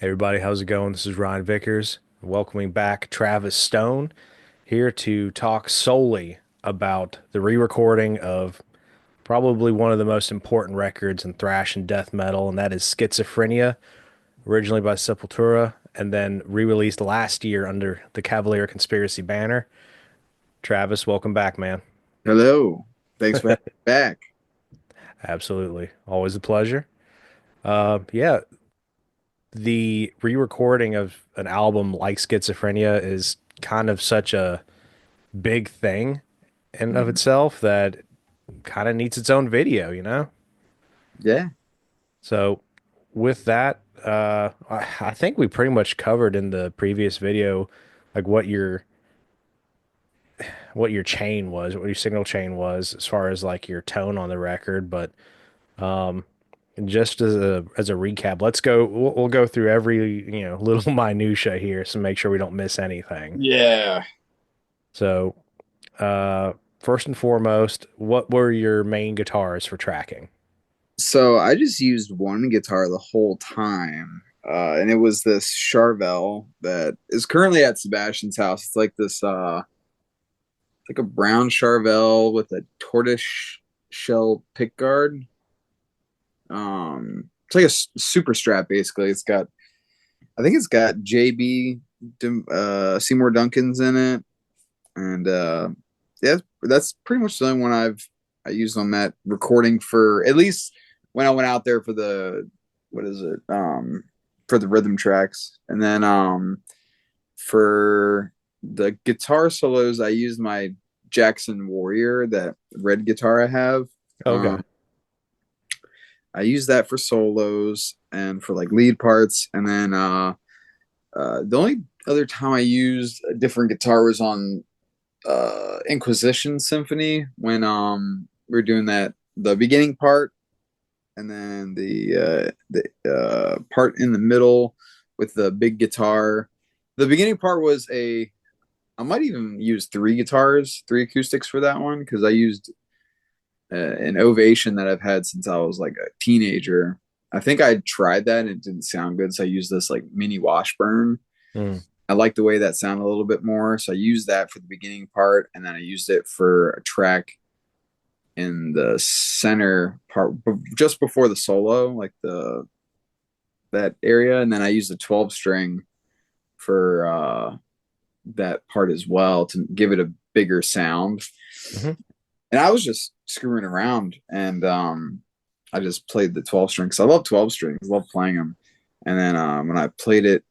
Hey everybody, how's it going? This is Ryan Vickers, welcoming back Travis Stone here to talk solely about the re-recording of probably one of the most important records in thrash and death metal, and that is Schizophrenia, originally by Sepultura and then re-released last year under the Cavalera Conspiracy banner. Travis, welcome back, man. Hello. Thanks for having me back. Absolutely. Always a pleasure. Yeah, the re-recording of an album like Schizophrenia is kind of such a big thing in of Mhm. itself that kind of needs its own video, you know? Yeah. So with that, I think we pretty much covered in the previous video like what your chain was, what your signal chain was as far as like your tone on the record, but just as a recap, let's go we'll go through every, little minutia here so make sure we don't miss anything. Yeah. So, first and foremost, what were your main guitars for tracking? So I just used one guitar the whole time. And it was this Charvel that is currently at Sebastian's house. It's like this like a brown Charvel with a tortoise shell pickguard. It's like a super strap basically. I think it's got JB Seymour Duncan's in it. And yeah, that's pretty much the only one I used on that recording for at least when I went out there for the what is it for the rhythm tracks, and then for the guitar solos I used my Jackson Warrior, that red guitar I have. Okay. I use that for solos and for like lead parts, and then the only other time I used a different guitar was on Inquisition Symphony when we are doing that, the beginning part, and then the part in the middle with the big guitar. The beginning part was a I might even use three guitars, three acoustics for that one, because I used an Ovation that I've had since I was like a teenager. I think I tried that and it didn't sound good, so I used this like mini Washburn. Mm. I like the way that sounded a little bit more. So I used that for the beginning part, and then I used it for a track in the center part, just before the solo, like the that area. And then I used a 12 string for that part as well to give it a bigger sound. Hmm. And I was just screwing around, and I just played the 12 string because I love 12 strings, love playing them. And then when I played it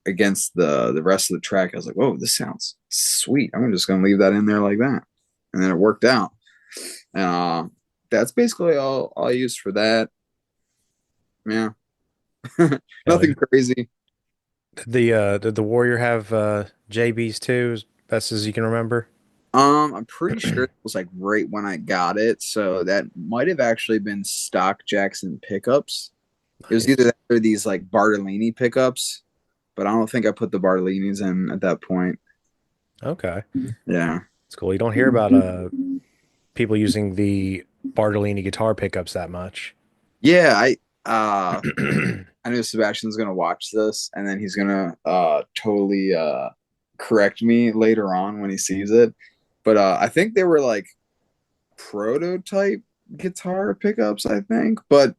against the rest of the track, I was like, "Whoa, this sounds sweet. I'm just gonna leave that in there like that," and then it worked out. And that's basically all I used for that. Yeah, Yeah, nothing crazy. did the Warrior have JBs too, as best as you can remember? I'm pretty sure it was like right when I got it, so that might have actually been stock Jackson pickups. It was either Nice. that or these like Bartolini pickups, but I don't think I put the Bartolinis in at that point. Okay. Yeah, It's cool. You don't hear about people using the Bartolini guitar pickups that much. yeah. I know Sebastian's gonna watch this, and then he's gonna totally correct me later on when he sees it. But I think they were like prototype guitar pickups, I think. But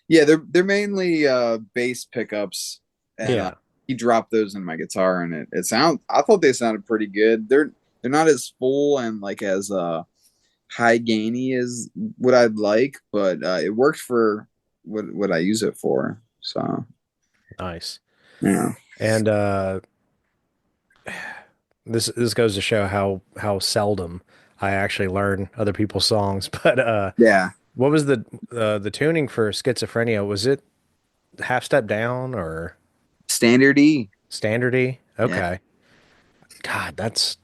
yeah, they're mainly bass pickups, and Yeah. he dropped those in my guitar, and it sounds. I thought they sounded pretty good. They're not as full and like as high gainy as what I'd like, but it worked for what I use it for. So Nice. yeah, And this goes to show how seldom I actually learn other people's songs. But yeah. what was the tuning for Schizophrenia? Was it half step down or Standard E. standardy? Yeah. Okay. God, that's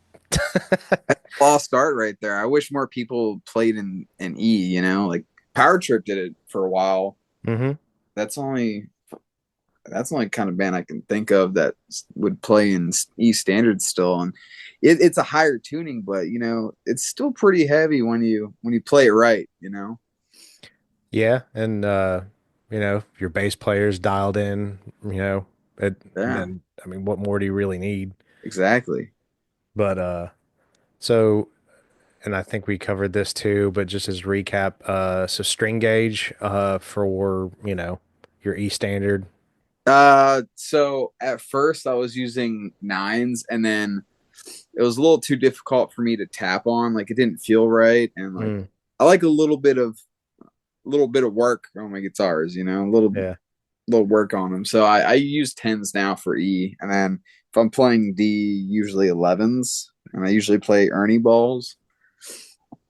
Lost art right there. I wish more people played in E, like Power Trip did it for a while. hmm. That's only that's the only kind of band I can think of that would play in E standard still. And it's a higher tuning, but it's still pretty heavy when you play it right. Yeah, and if your bass player's dialed in, And Yeah, then, I mean, what more do you really need? exactly. But so, and I think we covered this too, but just as recap, so string gauge for, your E standard. So at first I was using nines, and then it was a little too difficult for me to tap on. Like it didn't feel right, and like Mm, I like a little bit of work on my guitars, a yeah, little work on them. So I use tens now for E, and then if I'm playing D, usually 11s, and I usually play Ernie balls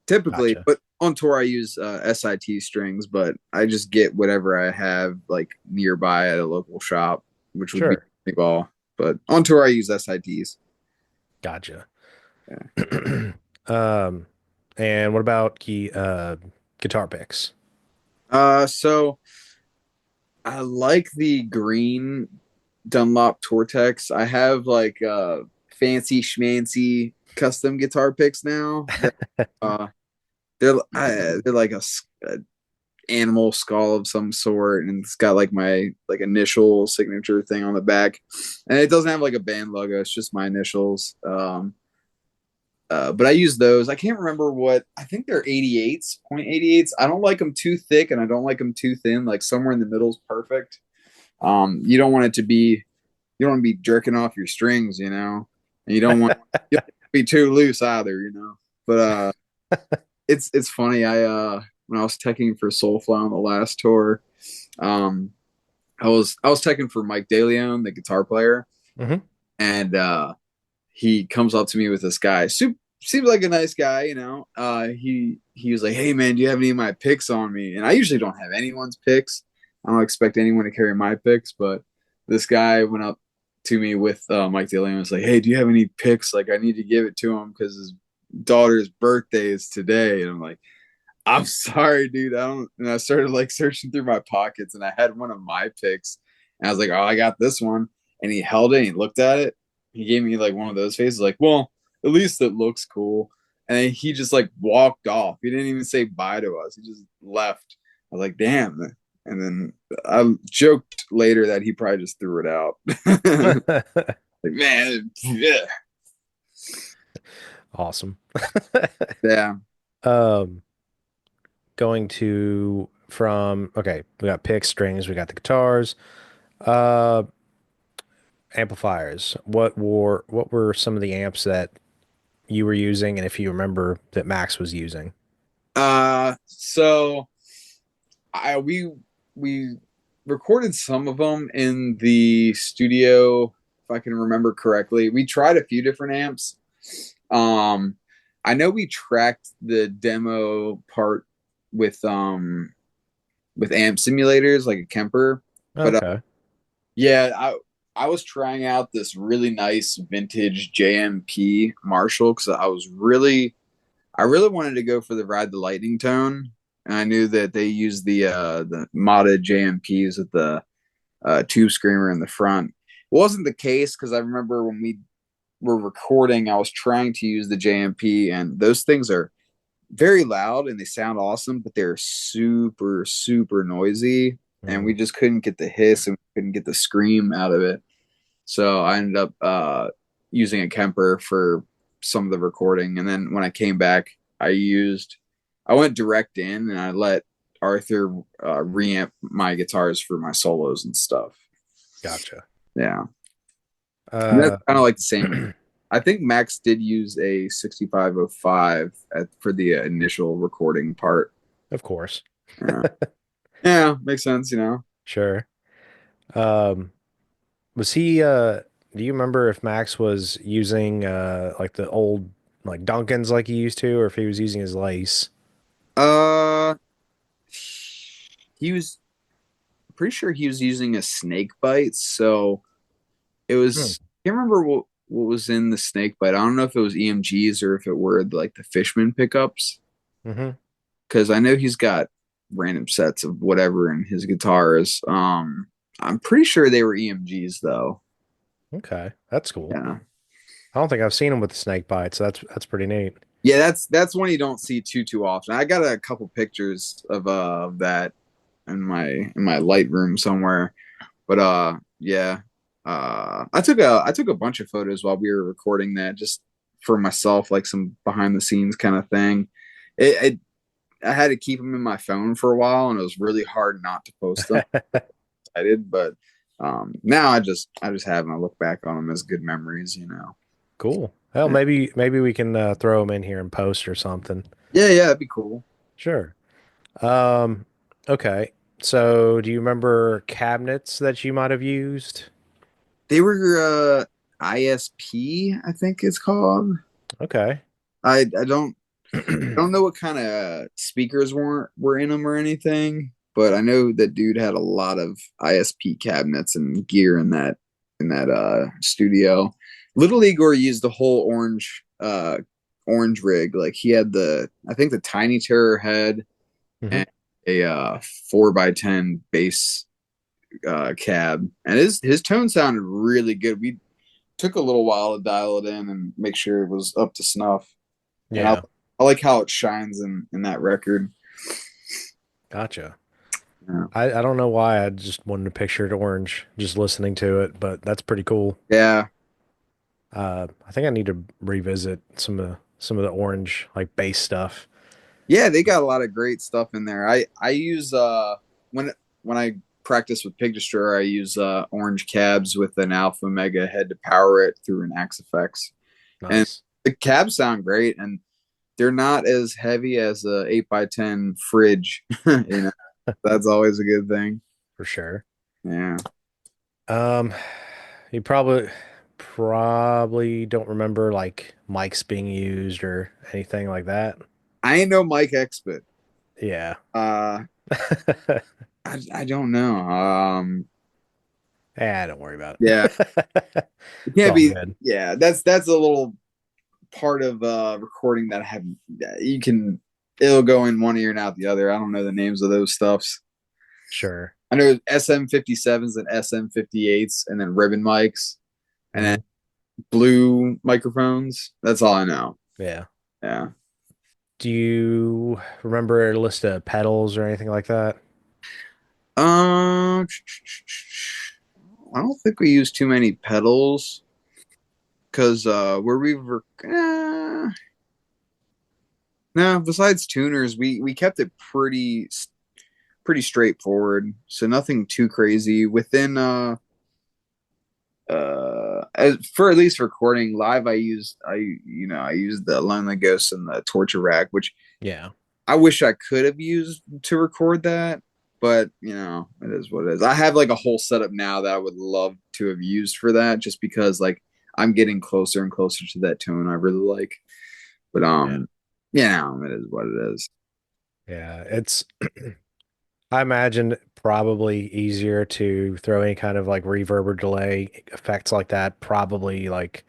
typically. gotcha. But on tour, I use SIT strings, but I just get whatever I have like nearby at a local shop, which would be Sure. Ernie ball. But on tour, I use SITs. Gotcha. Yeah. Um, and what about guitar picks? So I like the green Dunlop Tortex. I have like fancy schmancy custom guitar picks now. That they're like a animal skull of some sort, and it's got like my like initial signature thing on the back, and it doesn't have like a band logo. It's just my initials. But I use those. I can't remember what I think they're 88s, point 88s. I don't like them too thick, and I don't like them too thin. Like somewhere in the middle is perfect. You don't want it to be you don't want to be jerking off your strings, and you don't want to be too loose either. But it's funny. When I was teching for Soulfly on the last tour, um, I was teching for Mike DeLeon, the guitar player, Hmm. and he comes up to me with this guy. Seems like a nice guy, he was like, "Hey man, do you have any of my picks on me?" And I usually don't have anyone's picks. I don't expect anyone to carry my picks, but this guy went up to me with Mike Dillian and was like, "Hey, do you have any picks? Like, I need to give it to him because his daughter's birthday is today." And I'm like, "I'm sorry, dude. I don't." And I started like searching through my pockets, and I had one of my picks, and I was like, "Oh, I got this one." And he held it, and he looked at it. He gave me like one of those faces, like, "Well, at least it looks cool." And then he just like walked off. He didn't even say bye to us. He just left. I was like, "Damn." And then I joked later that he probably just threw it out. Like, man, yeah, Awesome. yeah. Um, going to from okay, we got picks, strings, we got the guitars, uh, amplifiers. What were some of the amps that you were using, and if you remember that Max was using? So we recorded some of them in the studio, if I can remember correctly. We tried a few different amps. Um, I know we tracked the demo part with with amp simulators like a Kemper, but Okay. yeah, I was trying out this really nice vintage JMP Marshall because I really wanted to go for the Ride the Lightning tone, and I knew that they used the modded JMPs with the tube screamer in the front. It wasn't the case because I remember when we were recording, I was trying to use the JMP, and those things are very loud and they sound awesome, but they're super super noisy, and we Mm, just couldn't get the hiss and couldn't get the scream out of it. So I ended up using a Kemper for some of the recording, and then when I came back, I went direct in and I let Arthur reamp my guitars for my solos and stuff. gotcha. Yeah, and that's Uh, kind of like the same. I think Max did use a 6505 for the initial recording part. of course. Yeah, yeah, makes sense. Sure. Um, was he do you remember if Max was using like the old like Duncans like he used to, or if he was using his lace? Uh, he was pretty sure he was using a snake bite, so it Hmm. was. I can't remember what was in the snake bite. I don't know if it was EMGs or if it were like the Fishman pickups, Hmm. because I know he's got random sets of whatever in his guitars. I'm pretty sure they were EMGs though. Okay, that's cool. Yeah, I don't think I've seen him with the snake bite, so that's pretty neat. yeah. That's one you don't see too often. I got a couple pictures of that in my Lightroom somewhere, but yeah. I took a bunch of photos while we were recording that, just for myself, like some behind the scenes kind of thing. It I had to keep them in my phone for a while, and it was really hard not to post them. I did, but now I just have them. I look back on them as good memories. Cool. Hell, Yeah, maybe we can throw them in here and post or something. yeah, that'd be cool. Sure. Um, okay. So, do you remember cabinets that you might have used? They were ISP, I think it's called. Okay. I don't know what kind of speakers were in them or anything, but I know that dude had a lot of ISP cabinets and gear in that studio. Little Igor used the whole orange rig. Like he had I think the Tiny Terror head hmm and a 4x10 bass cab, and his tone sounded really good. We took a little while to dial it in and make sure it was up to snuff. And I Yeah. I like how it shines in that record. Gotcha. Yeah. I don't know why I just wanted to picture it orange just listening to it, but that's pretty cool. Yeah. I think I need to revisit some of the orange like bass stuff. Yeah, they got a lot of great stuff in there. I use when I practice with Pig Destroyer, I use orange cabs with an Alpha Mega head to power it through an Axe FX. And Nice. the cabs sound great, and they're not as heavy as a 8x10 fridge. That's always a good thing. For sure. Yeah. Um, you probably don't remember like mics being used or anything like that. I ain't no Mike expert. Yeah. Uh I don't know. Don't worry about Yeah, it. it It's can't all be. good. Yeah, that's a little part of recording that I have. You can it'll go in one ear and out the other. I don't know the names of those stuffs. Sure. I know SM57s and SM58s, and then ribbon mics, and then hmm blue microphones. That's all I know. Yeah. Yeah. Do you remember a list of pedals or anything like that? Um, I don't think we use too many pedals because where we were. No, besides tuners, we kept it pretty straightforward. So nothing too crazy within for at least recording live. I used the Lonely Ghost and the Torture Rack, which Yeah. I wish I could have used to record that, but it is what it is. I have like a whole setup now that I would love to have used for that, just because like I'm getting closer and closer to that tone I really like. But Yeah. it is what it is. Yeah. I imagine probably easier to throw any kind of like reverb or delay effects like that, probably like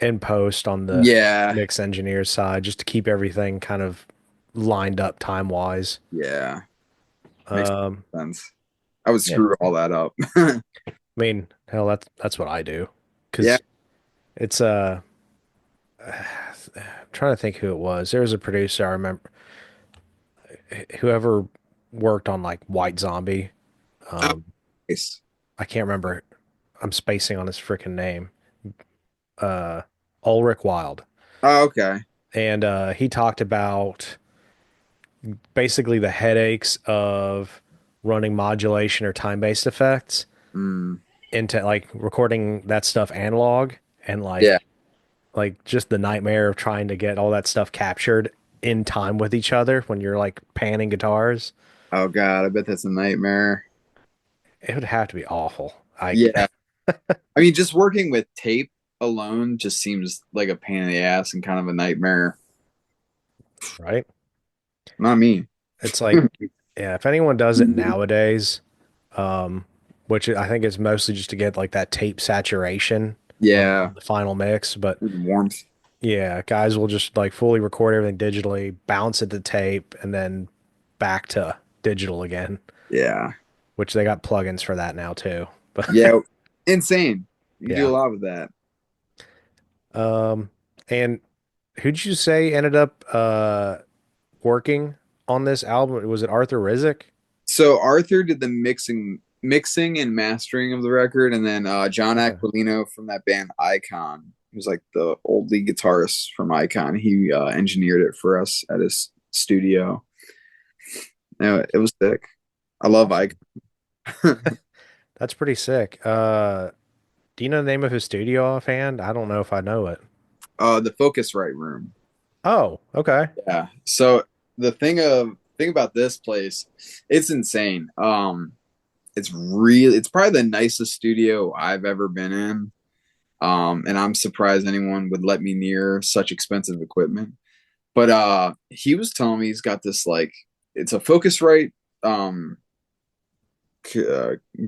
in post on the Yeah, mix engineer side, just to keep everything kind of lined up time wise. yeah, makes Um, sense. I would yeah. screw all that up. I mean, hell, that's what I do Yeah. because it's I'm trying to think who it was. There was a producer I remember whoever worked on like White Zombie. Oh, Um, nice. I can't remember. I'm spacing on his freaking name. Uh, Ulrich Wild, Oh, okay. and he talked about basically the headaches of running modulation or time-based effects Mm, into like recording that stuff analog and yeah. like just the nightmare of trying to get all that stuff captured in time with each other when you're like panning guitars. Oh God, I bet that's a nightmare. It would have to be awful. I Yeah. I mean, just working with tape alone just seems like a pain in the ass and kind of a nightmare. right? Not me. It's like yeah, if anyone does it nowadays, um, which I think is mostly just to get like that tape saturation Yeah. on the final mix, but And warmth. yeah, guys will just like fully record everything digitally, bounce it to tape, and then back to digital again, Yeah. which they got plugins for that now too. But Yeah. Insane. You can do a yeah. lot with that. And who'd you say ended up working on this album? Was it Arthur Rizek? So Arthur did the mixing mixing and mastering of the record, and then John Okay. Aquilino from that band Icon, who's like the old lead guitarist from Icon. He engineered it for us at his studio. No, it was sick. I love Awesome. Icon. That's pretty sick. Do you know the name of his studio offhand? I don't know if I know it. The Focusrite Room. Oh, okay. Yeah. So the thing about this place, it's insane. It's probably the nicest studio I've ever been in. And I'm surprised anyone would let me near such expensive equipment. But he was telling me he's got this like it's a Focusrite um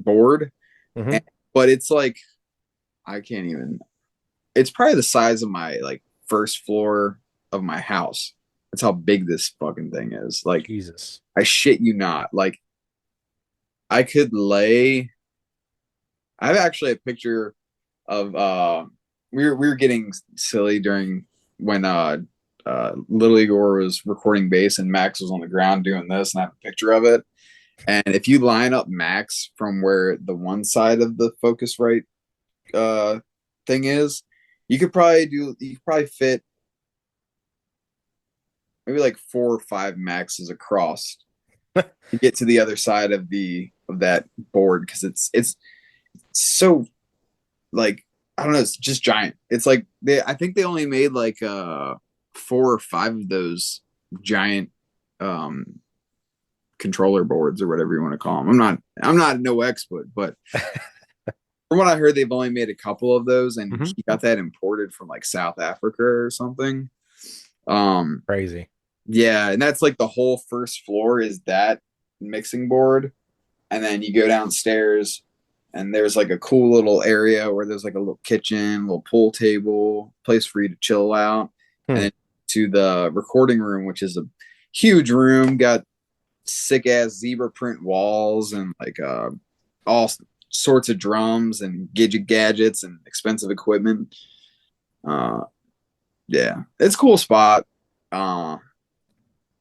board, and, Hmm. but it's like I can't even. It's probably the size of my like first floor of my house. That's how big this fucking thing is. Like Jesus. I shit you not. Like I could lay. I have actually a picture of we were getting silly during when Little Igor was recording bass and Max was on the ground doing this, and I have a picture of it. And if you line up Max from where the one side of the Focusrite uh thing is, you could probably fit maybe like 4 or 5 Maxes across to get to the other side of the of that board because it's so like I don't know, it's just giant. It's like I think they only made like 4 or 5 of those giant um controller boards or whatever you want to call them. I'm not no expert, but from what I heard, they've only made a couple of those, and Hmm. he got that imported from like South Africa or something. Um, Crazy. yeah, and that's like the whole first floor is that mixing board, and then you go downstairs, and there's like a cool little area where there's like a little kitchen, little pool table, place for you to chill out, and Hmm. then to the recording room, which is a huge room, got sick ass zebra print walls and like all sorts of drums and gadgets and expensive equipment. Uh, yeah, it's a cool spot. Uh,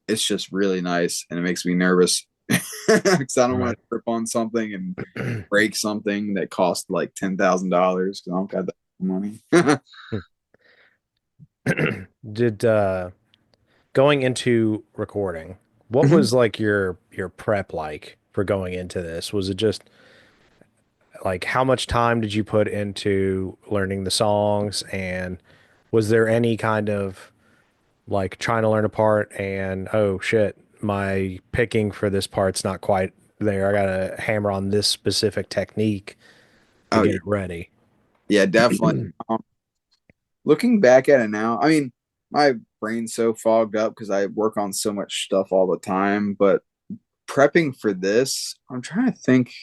it's just really nice and it makes me nervous because I don't want Right. to trip on something and break something that cost like $10,000 because I don't got that money. Did going into recording, what Mhm. was like your prep like for going into this? Was it just like how much time did you put into learning the songs, and was there any kind of like trying to learn a part and oh shit, my picking for this part's not quite there. I gotta hammer on this specific technique to Oh get yeah, it ready. yeah, definitely. Looking back at it now, I mean, my brain's so fogged up because I work on so much stuff all the time. But prepping for this, I'm trying to think.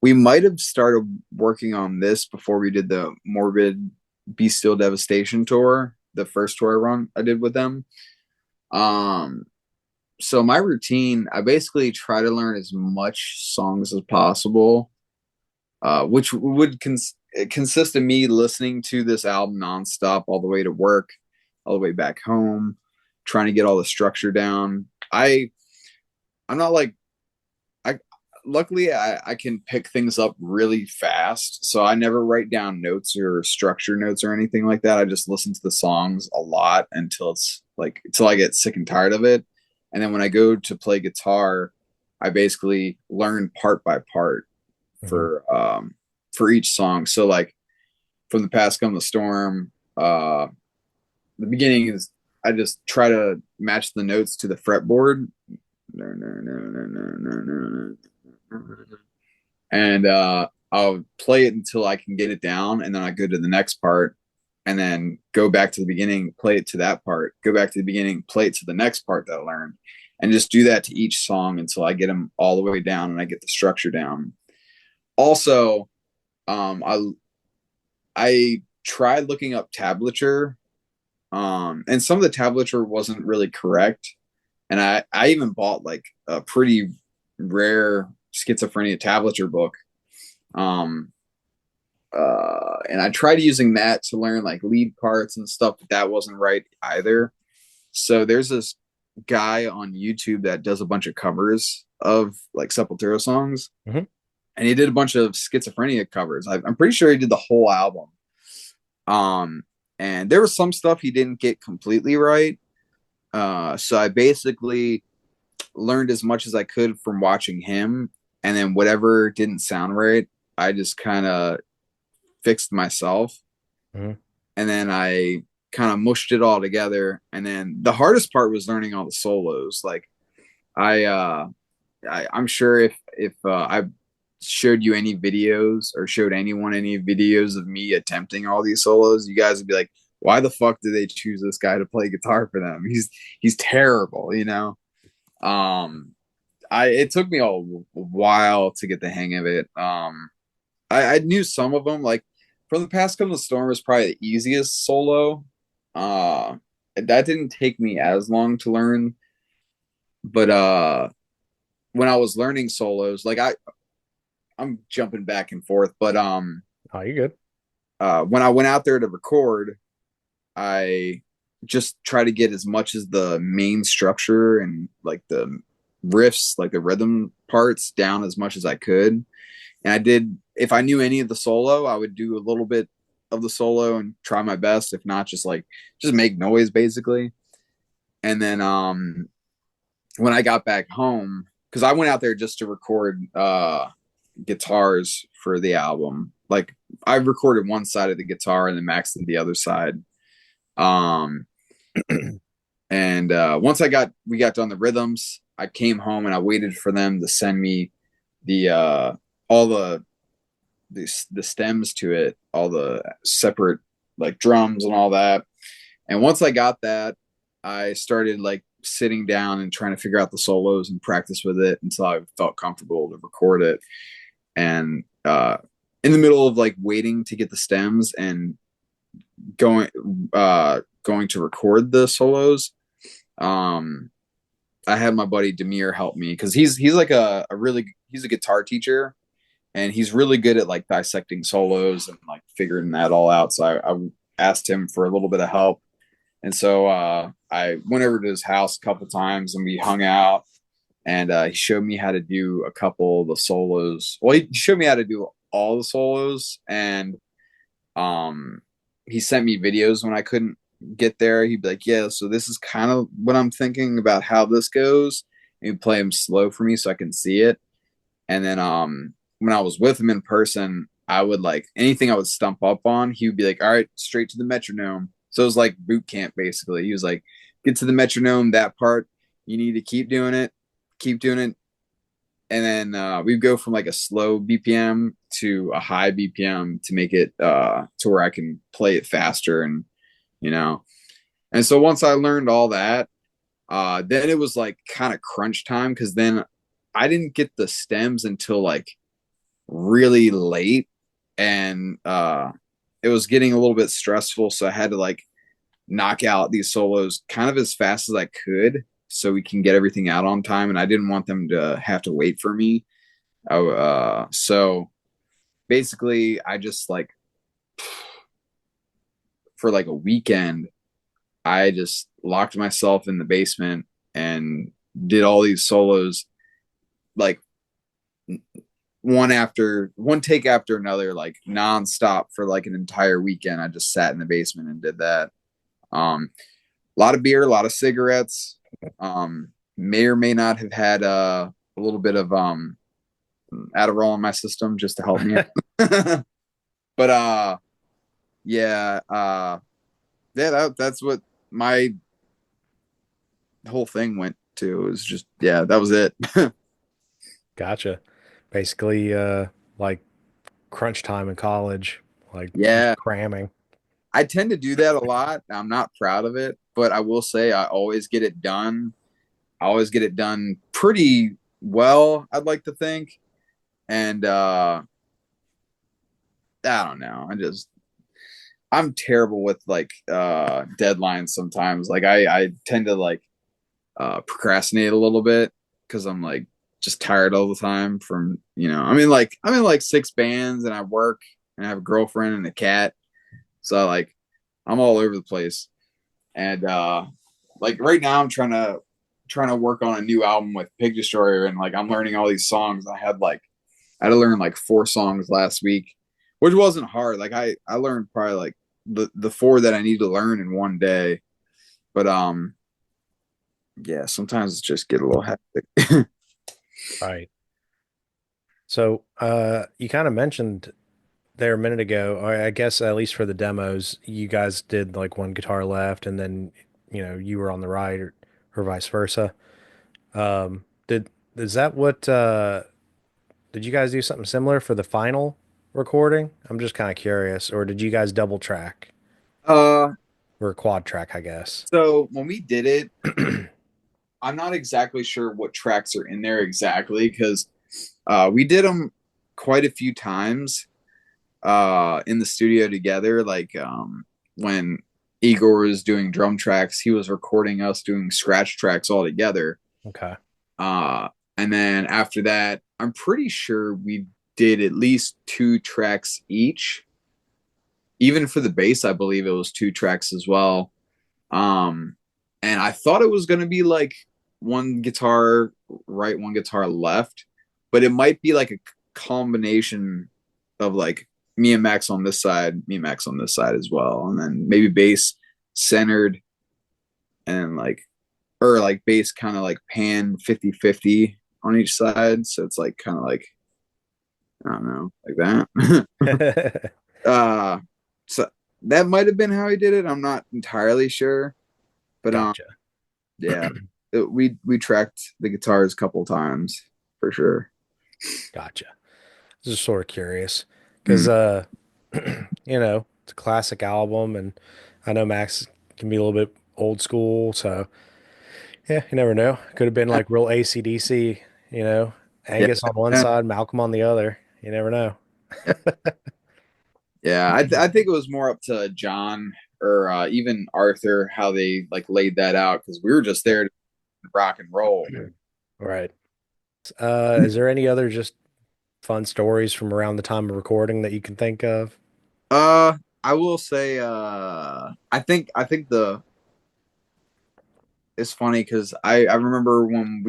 We might have started working on this before we did the Morbid Be Still Devastation tour, the first tour run I did with them. Um, so my routine, I basically try to learn as much songs as possible, which would consist of me listening to this album nonstop all the way to work, all the way back home, trying to get all the structure down. I'm not like I luckily I can pick things up really fast. So I never write down notes or structure notes or anything like that. I just listen to the songs a lot until I get sick and tired of it. And then when I go to play guitar, I basically learn part by part Hmm. for for each song. So like from the past come the storm, the beginning is I just try to match the notes to the fretboard. And I'll play it until I can get it down, and then I go to the next part, and then go back to the beginning, play it to that part, go back to the beginning, play it to the next part that I learned, and just do that to each song until I get them all the way down and I get the structure down. Also, um, I I tried looking up tablature, and some of the tablature wasn't really correct, and I even bought like a pretty rare schizophrenia tablature book. Um, and I tried using that to learn like lead parts and stuff, but that wasn't right either. So there's this guy on YouTube that does a bunch of covers of like Sepultura songs, Hmm. and he did a bunch of Schizophrenia covers. I'm pretty sure he did the whole album. Um, and there was some stuff he didn't get completely right. So I basically learned as much as I could from watching him, and then whatever didn't sound right, I just kind of fixed myself, Mhm. and then I kind of mushed it all together. And then the hardest part was learning all the solos. Like I, uh, I'm sure if I showed you any videos or showed anyone any videos of me attempting all these solos, you guys would be like, "Why the fuck did they choose this guy to play guitar for them? He's terrible," you know. Um, I it took me a while to get the hang of it. I knew some of them. Like from the past couple of Storm was probably the easiest solo. Uh, that didn't take me as long to learn, but when I was learning solos, like I'm jumping back and forth, but Oh, you good? when I went out there to record, I just try to get as much as the main structure and like the riffs, like the rhythm parts down as much as I could. And I did, if I knew any of the solo, I would do a little bit of the solo and try my best. If not, just make noise basically. And then when I got back home, because I went out there just to record guitars for the album. Like I recorded one side of the guitar and then Max did the other side. Um, and once we got done the rhythms, I came home and I waited for them to send me the all the stems to it, all the separate like drums and all that. And once I got that, I started like sitting down and trying to figure out the solos and practice with it until I felt comfortable to record it. And in the middle of like waiting to get the stems and going going to record the solos, um, I had my buddy Demir help me because he's like a really he's a guitar teacher and he's really good at like dissecting solos and like figuring that all out. So I asked him for a little bit of help, and so I went over to his house a couple times and we hung out. And he showed me how to do a couple of the solos. Well, he showed me how to do all the solos, and um, he sent me videos when I couldn't get there. He'd be like, "Yeah, so this is kind of what I'm thinking about how this goes." And he'd play them slow for me so I can see it. And then when I was with him in person, I would like anything I would stump up on, he would be like, "All right, straight to the metronome." So it was like boot camp basically. He was like, "Get to the metronome, that part. You need to keep doing it." And then we'd go from like a slow BPM to a high BPM to make it to where I can play it faster and you know. And so once I learned all that, then it was like kind of crunch time because then I didn't get the stems until like really late, and it was getting a little bit stressful. So I had to like knock out these solos kind of as fast as I could so we can get everything out on time. And I didn't want them to have to wait for me. So basically, I just like for like a weekend, I just locked myself in the basement and did all these solos like one take after another, like nonstop for like an entire weekend. I just sat in the basement and did that. A lot of beer, a lot of cigarettes. May or may not have had a little bit of Adderall in my system just to help me. But yeah, yeah, that's what my whole thing went to. It was just yeah, that was it. Gotcha. Basically, like crunch time in college, like just Yeah, cramming. I tend to do that a lot. I'm not proud of it, but I will say I always get it done. I always get it done pretty well, I'd like to think. And I don't know. I'm terrible with like deadlines sometimes. Like I tend to like procrastinate a little bit because I'm like just tired all the time from I'm in like six bands and I work and I have a girlfriend and a cat. So like I'm all over the place. And like right now I'm trying to work on a new album with Pig Destroyer and like I'm learning all these songs. I I had to learn like 4 songs last week, which wasn't hard. Like I learned probably like the four that I need to learn in one day. But yeah, sometimes it's just get a little hectic. Right. So, you kind of mentioned there a minute ago, or I guess at least for the demos, you guys did like one guitar left and then, you were on the right or vice versa. Did, is that what, did you guys do something similar for the final recording? I'm just kind of curious. Or did you guys double track uh or quad track, I guess? so when we did it, I'm not exactly sure what tracks are in there exactly because we did them quite a few times in the studio together. Like when Igor was doing drum tracks, he was recording us doing scratch tracks all together. Okay. Uh, and then after that, I'm pretty sure we did at least 2 tracks each. Even for the bass, I believe it was 2 tracks as well. Um, and I thought it was going to be like one guitar right, one guitar left, but it might be like a combination of like me and Max on this side, me and Max on this side as well, and then maybe bass centered and like or like bass kind of like pan 50-50 on each side. So it's like kind of like I don't know, like that. uh so that might have been how he did it. I'm not entirely sure. But Gotcha. yeah, we tracked the guitars a couple times for sure. Gotcha. Just sort of curious because, Mm. it's a classic album and I know Max can be a little bit old school. So, yeah, you never know. Could have been like real AC/DC, Yeah, Angus on one yeah, side, Malcolm on the other. You never know. yeah. Yeah, I think it was more up to John or even Arthur how they like laid that out because we were just there to rock and roll. Right. Is there any other just fun stories from around the time of recording that you can think of? I will say, I think the it's funny because I remember when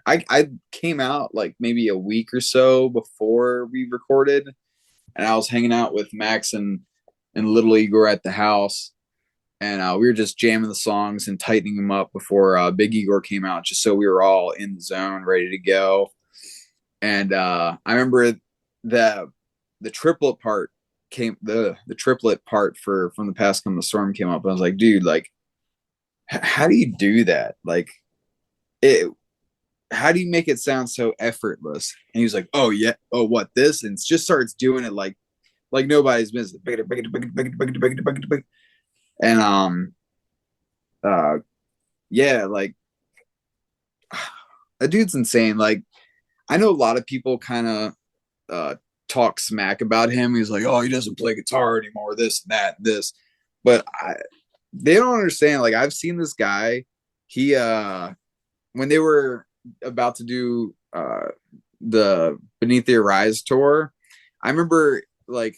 I came out like maybe a week or so before we recorded, and I was hanging out with Max and Little Igor at the house, and we were just jamming the songs and tightening them up before Big Igor came out, just so we were all in the zone, ready to go. And I remember the the triplet part the triplet part for from the past come the storm came up. I was like, dude, like, how do you do that? Like, it. How do you make it sound so effortless? And he was like, oh yeah, oh what this, and just starts doing it like nobody's business. And uh yeah, like that dude's insane. Like I know a lot of people kind of uh talk smack about him. He's like, oh, he doesn't play guitar anymore, this and that, and this. But they don't understand. Like I've seen this guy. He when they were about to do the Beneath the Rise tour, I remember like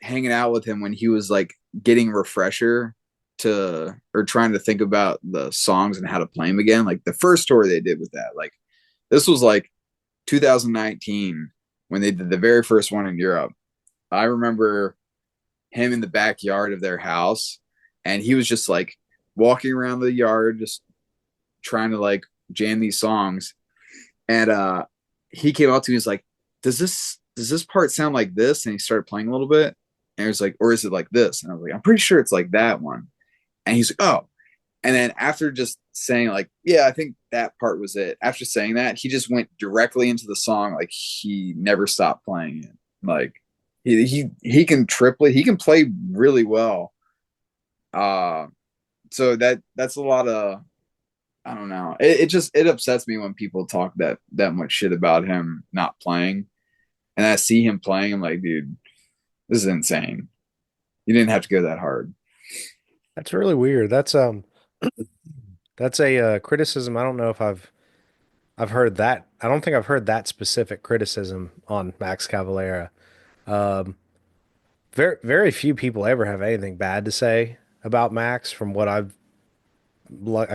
hanging out with him when he was like getting refresher to or trying to think about the songs and how to play them again. Like the first tour they did with that, like this was like 2019 when they did the very first one in Europe. I remember him in the backyard of their house, and he was just like walking around the yard, just trying to like jam these songs. And he came up to me, he's like, does this part sound like this? And he started playing a little bit. And he was like, or is it like this? And I was like, I'm pretty sure it's like that one. And he's like, oh. And then after just saying like, yeah, I think that part was it. After saying that, he just went directly into the song. Like he never stopped playing it. Like he can triplet. He can play really well. Uh, so that's a lot of I don't know. It just it upsets me when people talk that much shit about him not playing, and I see him playing. I'm like, dude, this is insane. You didn't have to go that hard. That's really weird. That's a criticism. I don't know if I've heard that. I don't think I've heard that specific criticism on Max Cavalera. Um, very few people ever have anything bad to say about Max from what I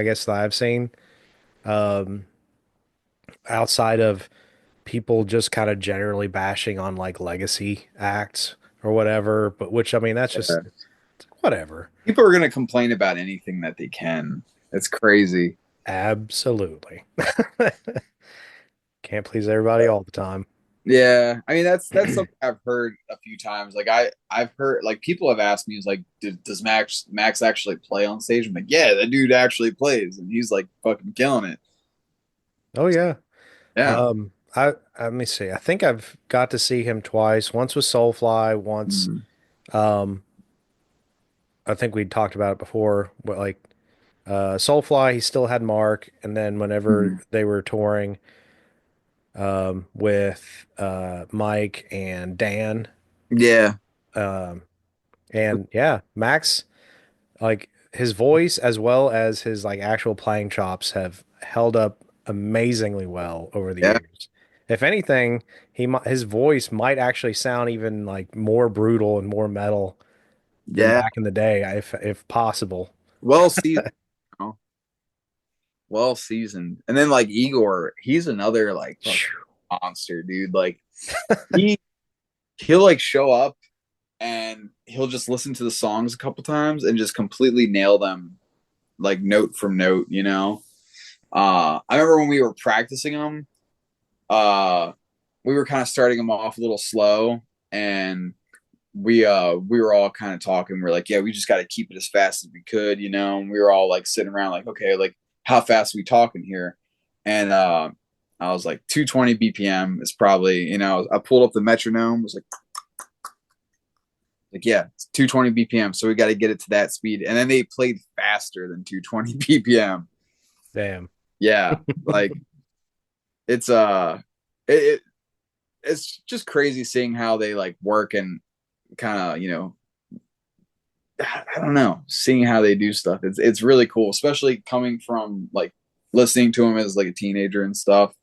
guess that I've seen. Um, outside of people just kind of generally bashing on like legacy acts or whatever, but which I mean that's just Yeah. whatever. People are gonna complain about anything that they can. It's crazy. Absolutely. Can't please everybody all the time. Yeah, I mean that's something I've heard a few times. Like I've heard like people have asked me, is like, does Max actually play on stage? I'm like, yeah, the dude actually plays, and he's like fucking killing it. Oh yeah. Yeah. Let me see. I think I've got to see him twice. Once with Soulfly, once Mhm. um I think we talked about it before, but like Soulfly, he still had Mark, and then whenever Mhm. they were touring with Mike and Dan, Yeah, um, and yeah, Max, like his voice as well as his like actual playing chops have held up amazingly well over the yeah, years. If anything, his voice might actually sound even like more brutal and more metal than yeah. back in the day, if possible. Well seasoned, you know? Well seasoned. And then like Igor, he's another like fucking monster, dude. Like he he'll like show up and he'll just listen to the songs a couple times and just completely nail them like note from note, you know. I remember when we were practicing them, uh, we were kind of starting them off a little slow, and we were all kind of talking. We're like, yeah, we just got to keep it as fast as we could, you know. And we were all like sitting around, like, okay, like how fast are we talking here? And I was like, 220 BPM is probably, you know. I pulled up the metronome, was like, yeah, it's 220 BPM, so we got to get it to that speed. And then they played faster than 220 BPM. Damn. Yeah, like it's it, it's just crazy seeing how they like work and kind of, you know, I don't know, seeing how they do stuff. It's really cool, especially coming from like listening to them as like a teenager and stuff,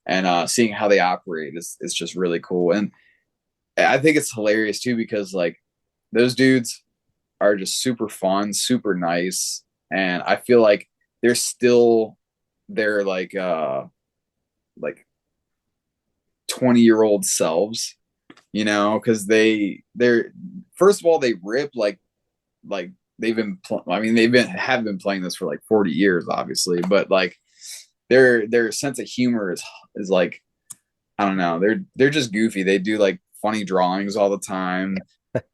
and seeing how they operate is just really cool. And I think it's hilarious too because like those dudes are just super fun, super nice, and I feel like they're still their like 20-year-old selves, you know, because they're first of all they rip like they've been I mean they've been have been playing this for like 40 years obviously, but like their sense of humor is like, I don't know, they're just goofy. They do like funny drawings all the time.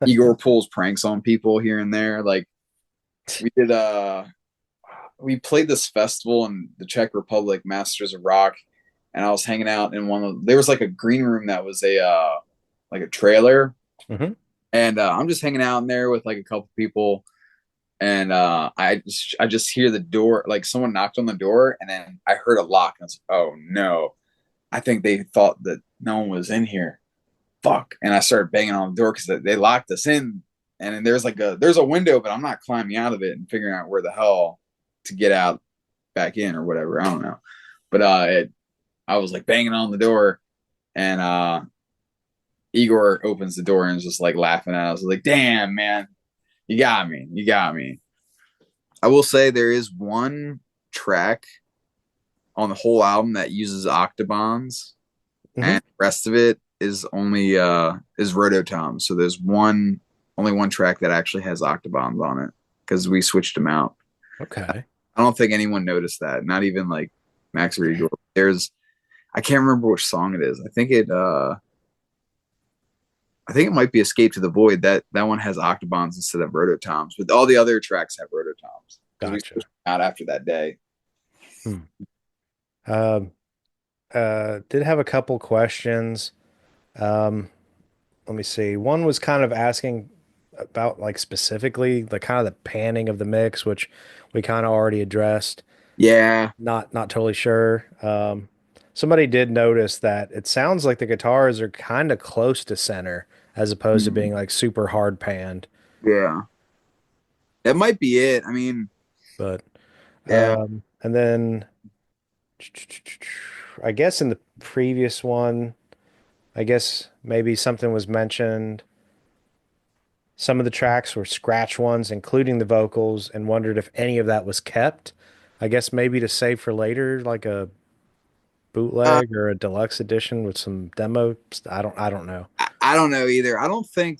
Igor pulls pranks on people here and there. Like we did we played this festival in the Czech Republic, Masters of Rock, and I was hanging out in one of, there was like a green room that was a like a trailer, Hmm. and I'm just hanging out in there with like a couple people, and I just hear the door, like someone knocked on the door, and then I heard a lock, and I was like, oh no, I think they thought that no one was in here. Fuck! And I started banging on the door because they locked us in, and then there's a window, but I'm not climbing out of it and figuring out where the hell to get out back in or whatever. I don't know, but I was like banging on the door, and Igor opens the door and is just like laughing at us. I was like, damn, man, you got me. You got me. I will say there is one track on the whole album that uses octobans, Hmm. and the rest of it is rototom. So there's only one track that actually has octobans on it because we switched them out. Okay. I don't think anyone noticed that. Not even like Max or Igor. There's I can't remember which song it is. I think it might be Escape to the Void. That one has octobans instead of rototoms, but all the other tracks have rototoms because we switched Gotcha. out after that day. Hmm. Um, did have a couple questions. Um, let me see. One was kind of asking about like specifically the kind of the panning of the mix, which we kind of already addressed. Yeah. Not totally sure. Somebody did notice that it sounds like the guitars are kind of close to center as opposed to being Mhm. like super hard panned. Yeah. That might be it. I mean, But yeah. and then I guess in the previous one, I guess maybe something was mentioned. Some of the tracks were scratch ones, including the vocals, and wondered if any of that was kept. I guess maybe to save for later, like a Uh, bootleg or a deluxe edition with some demo. I don't know. I don't know either. I don't think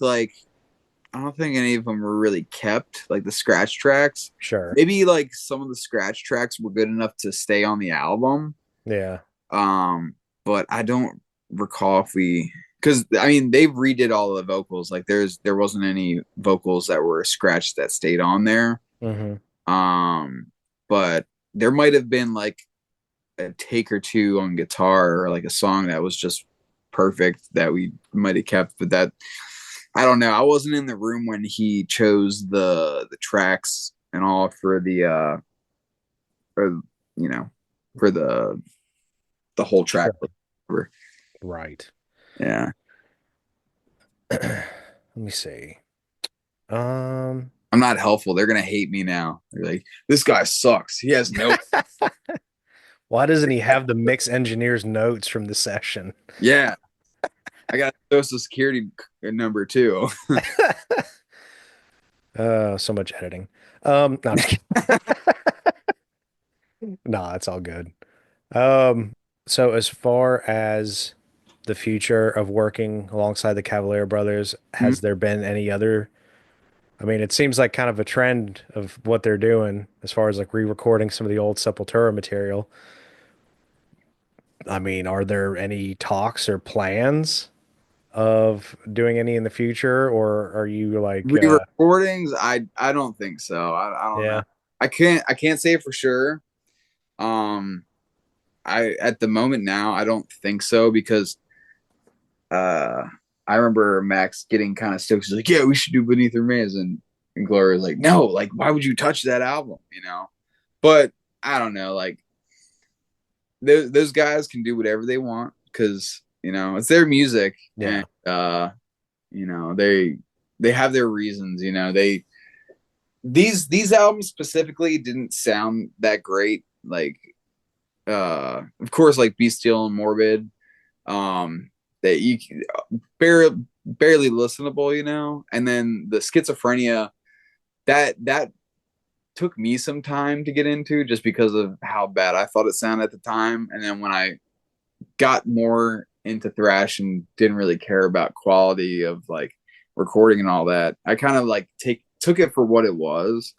any of them were really kept, like the scratch tracks. Sure. Maybe like some of the scratch tracks were good enough to stay on the album. Yeah. Um, but I don't recall if we because I mean they've redid all the vocals. Like there wasn't any vocals that were scratched that stayed on there. Hmm. Um, but there might have been like a take or two on guitar or like a song that was just perfect that we might have kept, but that I don't know. I wasn't in the room when he chose the tracks and all for the or you know for the whole track. Sure. Right. Yeah, Let me see. Um, I'm not helpful. They're gonna hate me now. They're like, this guy sucks. He has no. why doesn't he have the mix engineer's notes from the session? Yeah, I got a social security number too. So much editing. No, I'm just kidding. Nah, it's all good. So as far as the future of working alongside the Cavalera brothers, Hmm? has there been any other? I mean, it seems like kind of a trend of what they're doing as far as like re-recording some of the old Sepultura material. I mean, are there any talks or plans of doing any in the future, or are you like, Re-recordings? I don't think so. I don't know. yeah, I can't say for sure. Um, I at the moment now I don't think so because uh I remember Max getting kind of stoked. He's like, "Yeah, we should do Beneath Her Maze," and Gloria's like, "No, like, why would you touch that album?" You know. But I don't know. Like, those guys can do whatever they want because it's their music, and yeah, they have their reasons. These albums specifically didn't sound that great. Like, of course, like Bestial and Morbid, um, that you barely listenable, and then the Schizophrenia that took me some time to get into just because of how bad I thought it sounded at the time, and then when I got more into thrash and didn't really care about quality of like recording and all that, I kind of like took it for what it was.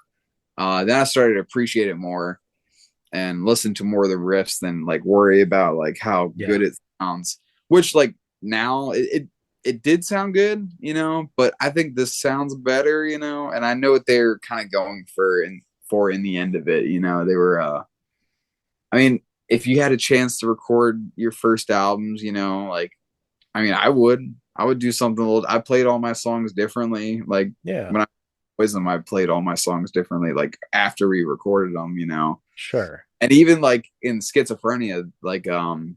Then I started to appreciate it more and listen to more of the riffs than like worry about like how yeah, good it sounds. Which like now it did sound good, but I think this sounds better, and I know what they're kind of going for in the end of it. They were I mean, if you had a chance to record your first albums, like I mean, I would do something a little. I played all my songs differently. Like yeah, when I was them, I played all my songs differently. Like after we recorded them, sure, and even like in Schizophrenia, like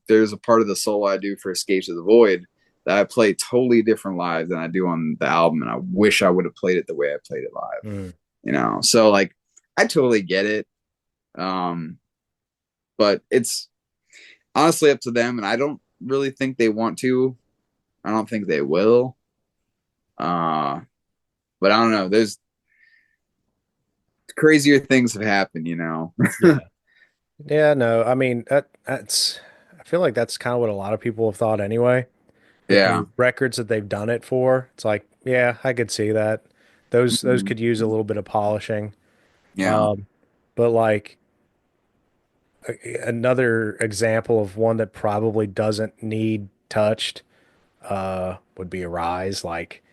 there's a part of the solo I do for Escapes of the Void that I play totally different live than I do on the album, and I wish I would have played it the way I played it live. mm, So like I totally get it. Um, but it's honestly up to them, and I don't really think they want to. I don't think they will. Uh, but I don't know. There's crazier things have happened. yeah, yeah. No, I mean that's. I feel like that's kind of what a lot of people have thought anyway. With Yeah. the records that they've done it for, it's like, yeah, I could see that. Those Mhm. could use a little bit of polishing. Yeah. Um, but like another example of one that probably doesn't need touched would be Arise. Like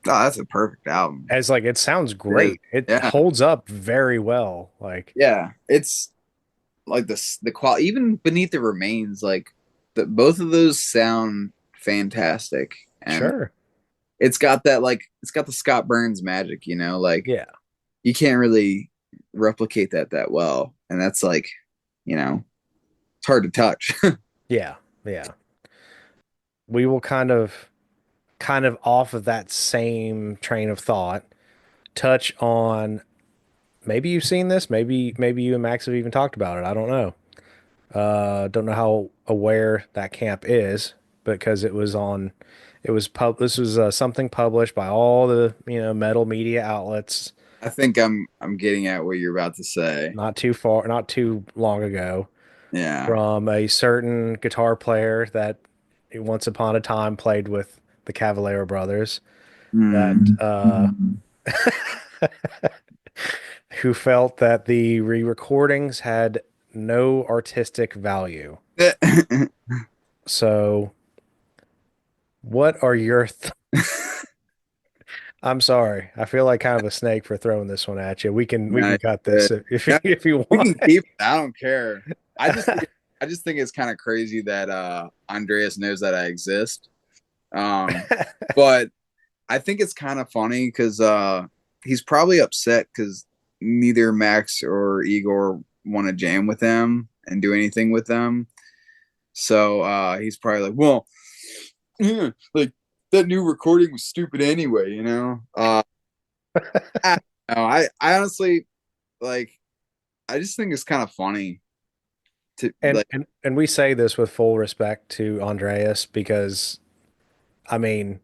Oh, that's a perfect album. as like it sounds It is. great. It Yeah. holds up very well. Like Yeah. It's like the quality, even Beneath the Remains, like both of those sound fantastic. And sure. it's got the Scott Burns magic, like Yeah. you can't really replicate that well. And that's like, it's hard to touch. Yeah. Yeah. We will kind of off of that same train of thought touch on maybe you've seen this, maybe you and Max have even talked about it. I don't know. Don't know how aware that camp is because this was something published by all the, metal media outlets I think I'm getting at what you're about to say. not too long ago. Yeah. from a certain guitar player that once upon a time played with the Cavalera brothers that Mm. who felt that the re-recordings had no artistic value. So, what are your I'm sorry. I feel like kind of a snake for throwing this one at you. We can Nice. cut this if No, if you we want. can keep it. I don't care. I just think it's kind of crazy that Andreas knows that I exist. But I think it's kind of funny because he's probably upset because neither Max or Igor want to jam with them and do anything with them. So he's probably like, well, yeah, like that new recording was stupid anyway, you know. I, I honestly like. I just think it's kind of funny to And like. and we say this with full respect to Andreas because I mean,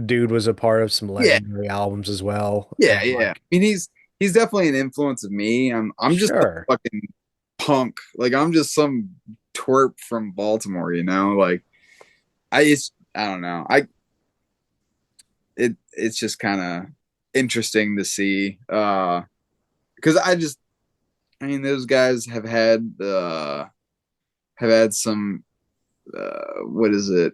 dude was a part of some Yeah, legendary albums as well. yeah, And yeah. like, I mean, he's definitely an influence of me. I'm just a sure. fucking punk. Like I'm just some twerp from Baltimore, you know. Like I don't know. It's just kind of interesting to see. Because I mean, those guys have had some what is it?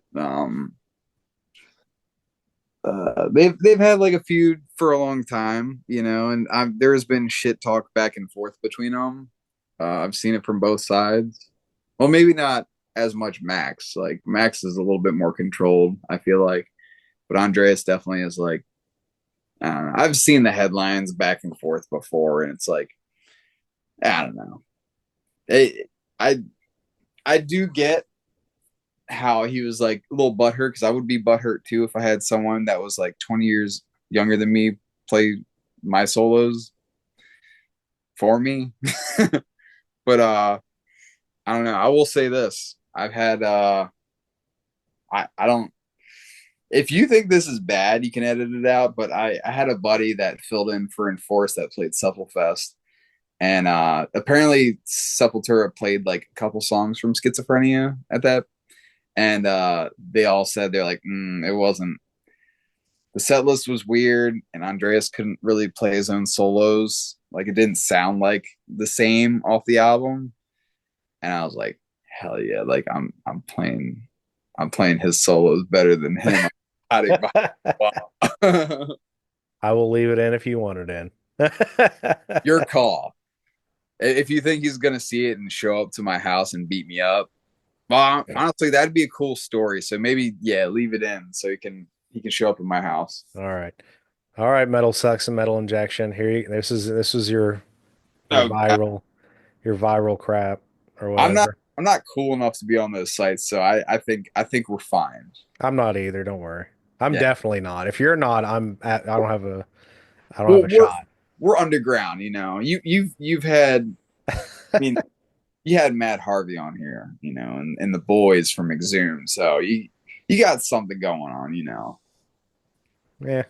They've had like a feud for a long time, you know, and there has been shit talk back and forth between them. I've seen it from both sides. Well, maybe not as much Max. Like Max is a little bit more controlled, I feel like, but Andreas definitely is like I don't know. I've seen the headlines back and forth before, and it's like I don't know. It, I I do get how he was like a little butthurt because I would be butthurt too if I had someone that was like 20 years younger than me play my solos for me. But I don't know. I will say this. I've had I don't if you think this is bad, you can edit it out, but I had a buddy that filled in for Enforce that played Sepulfest. And apparently Sepultura played like a couple songs from Schizophrenia at that. And they all said they're like, it wasn't the set list was weird and Andreas couldn't really play his own solos. Like it didn't sound like the same off the album. And I was like, hell yeah, like I'm playing his solos better than him. Wow. I will leave it in if you want it in. Your call. If you think he's gonna see it and show up to my house and beat me up, well, honestly, that'd be a cool story. So maybe, yeah, leave it in so he can show up at my house. All right. All right, Metal Sucks and Metal Injection. This is your Oh, your viral crap or I'm not whatever. I'm not cool enough to be on those sites, so I think we're fine. I'm not either, don't worry. I'm Yeah. definitely not. If you're not, I don't have Well, a shot. we're underground, you know. You've had I mean, you had Matt Harvey on here, you know, and the boys from Exhumed, so you got something going on, you know. Yeah.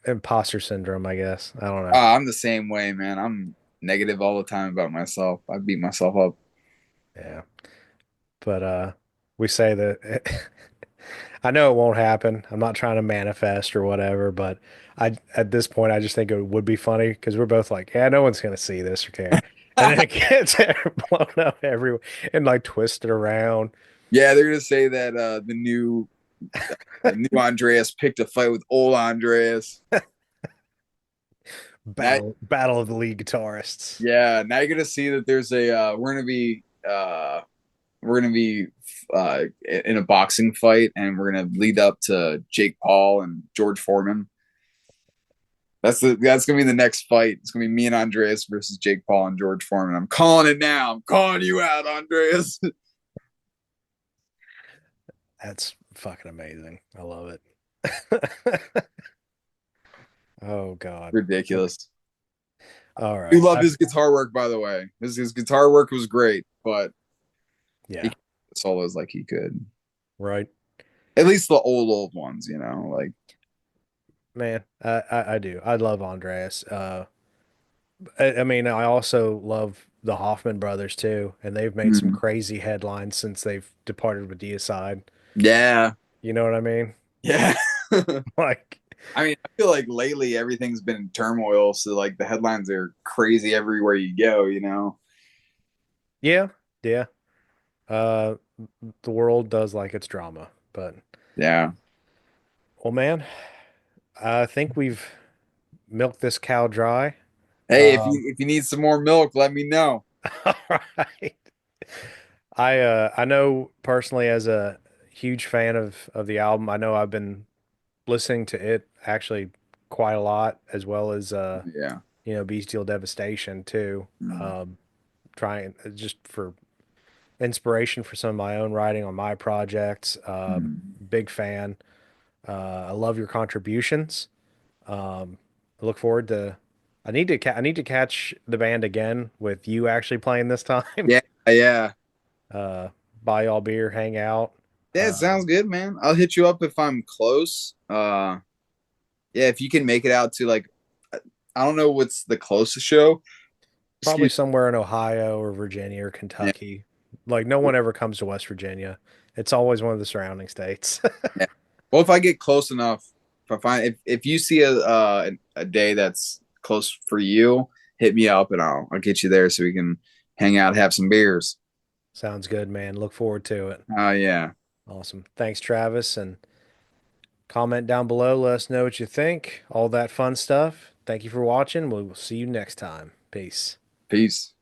Imposter syndrome, I guess. I don't know. I'm the same way, man. I'm negative all the time about myself. I beat myself up. Yeah. But we say that I know it won't happen. I'm not trying to manifest or whatever, but I at this point I just think it would be funny because we're both like, yeah, no one's gonna see this or care. And then it gets blown up everywhere and like twisted around. Yeah, they're gonna say that new Andreas picked a fight with old Andreas. Now, Battle of the lead guitarists. yeah, now you're gonna see that there's a we're gonna be in a boxing fight, and we're gonna lead up to Jake Paul and George Foreman. That's gonna be the next fight. It's gonna be me and Andreas versus Jake Paul and George Foreman. I'm calling it now. I'm calling you out, Andreas. That's fucking amazing. I love it. Oh God. Ridiculous. All You right. loved his guitar work, by the way. His guitar work was great, but he Yeah, can't do solos like he could. right. At least the old ones, you know. Like Man, I do. I love Andreas. I mean, I also love the Hoffman brothers too, and they've made some Mhm. crazy headlines since they've departed with Deicide. Yeah, You know what I mean? yeah. Like, I mean, I feel like lately everything's been in turmoil, so like the headlines are crazy everywhere you go, you know? yeah, yeah. Uh, the world does like its drama, but Yeah. well, man, I think we've milked this cow dry. Hey, if Um, you need some more milk, let me know. all right. I know personally as a huge fan of the album, I know I've been listening to it actually quite a lot, as well as Yeah. Bestial Devastation too. Mm. Um, trying just for inspiration for some of my own writing on my projects. Mm. Big fan. I love your contributions. I look forward to. I need to catch the band again with you actually playing this time. Yeah, yeah. Uh, buy y'all beer, hang out. Yeah, it Um, sounds good, man. I'll hit you up if I'm close. Yeah, if you can make it out to like I don't know what's the closest show. Probably Excuse somewhere in Ohio or Virginia or me. Kentucky. Like no one ever comes to West Virginia. It's always one of the surrounding states. Yeah. Well, if I get close enough, if I find if you see a day that's close for you, hit me up and I'll get you there so we can hang out, have some beers. Sounds good, man. Look forward to it. Oh yeah. Awesome. Thanks, Travis. And comment down below. Let us know what you think. All that fun stuff. Thank you for watching. We'll see you next time. Peace. Peace.